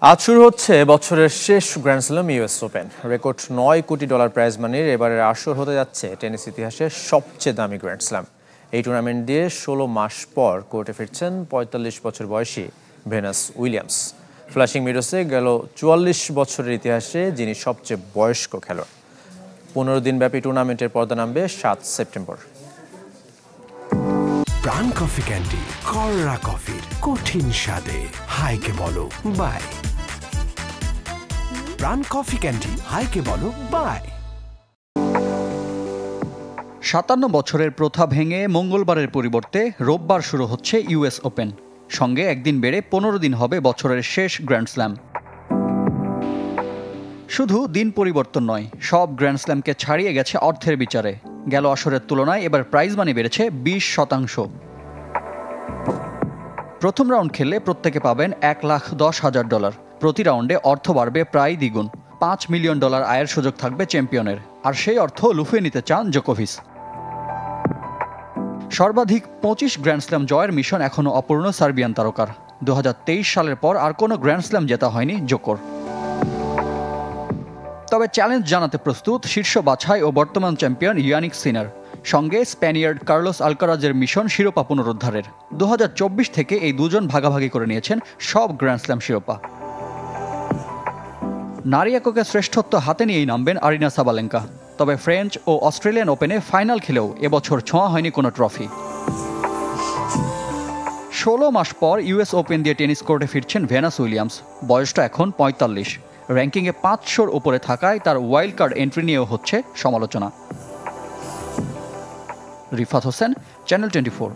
আজ শুরু হচ্ছে বছরের শেষ grand slam US open. Record $9 কোটি প্রাইজ মানির এবারের আসর হতে যাচ্ছে টেনিস ইতিহাসের সবচেয়ে দামি গ্র্যান্ড স্ল্যাম। এই টুর্নামেন্ট দিয়ে 16 মাস পর কোর্টে ফিরছেন 45 বছর বয়সী ভেনাস উইলিয়ামস। ফ্লাশিং মিডোসে গেল 44 বছরের ইতিহাসে যিনি সবচেয়ে বয়স্ক খেলোয়াড়। 15 দিনব্যাপী টুর্নামেন্টের পর্দা নামবে 7 সেপ্টেম্বর। প্রাণ কফি ক্যান্ডি, কররা কফির কঠিন স্বাদে হাইকে বলো বাই। প্রাণ কফি ক্যান্ডি, হাইকে বলো বাই। 57 বছরের প্রথা ভেঙে মঙ্গলবারের পরিবর্তে রোববার শুরু হচ্ছে ইউএস ওপেন। সঙ্গে একদিন বেড়ে 15 দিন হবে বছরের শেষ গ্র্যান্ড স্ল্যাম। শুধু দিন পরিবর্তন নয়, সব গ্র্যান্ড স্ল্যামকে ছাড়িয়ে গেছে অর্থের বিচারে। গেল আসরের তুলনায় এবার প্রাইজ মানি বেড়েছে 20%। প্রথম রাউন্ড খেললে প্রত্যেকে পাবেন $1,10,000। প্রতি রাউন্ডে অর্থ বাড়বে প্রায় দ্বিগুণ। $5 মিলিয়ন আয়ের সুযোগ থাকবে চ্যাম্পিয়নের, আর সেই অর্থ লুফিয়ে নিতে চান জোকোভিচ। সর্বাধিক 25 গ্র্যান্ড স্ল্যাম জয়ের মিশন এখনও অপূর্ণ সার্বিয়ান তারকার। 2023 সালের পর আর কোনো গ্র্যান্ড স্ল্যাম জেতা হয়নি জোকোর। তবে চ্যালেঞ্জ জানাতে প্রস্তুত শীর্ষ বাছাই ও বর্তমান চ্যাম্পিয়ন ইয়ানিক সিনার। সঙ্গে স্প্যানিয়ার্ড কার্লোস আলকারাজের মিশন শিরোপা পুনরুদ্ধারের। 2024 থেকে এই দুজন ভাগাভাগি করে নিয়েছেন সব গ্র্যান্ড স্ল্যাম শিরোপা। নারী এককে শ্রেষ্ঠত্ব হাতে নিয়েই নামবেন আরিনা সাবালেঙ্কা। তবে ফ্রেঞ্চ ও অস্ট্রেলিয়ান ওপেনে ফাইনাল খেলেও এবছর ছোঁয়া হয়নি কোনো ট্রফি। 16 মাস পর ইউএস ওপেন দিয়ে টেনিস কোর্টে ফিরছেন ভেনাস উইলিয়ামস। বয়সটা এখন 45। র্যাঙ্কিংয়ে 500-র উপরে থাকায় তার ওয়াইল্ড কার্ড এন্ট্রি নিয়েও হচ্ছে সমালোচনা। রিফাত হোসেন, চ্যানেল 24।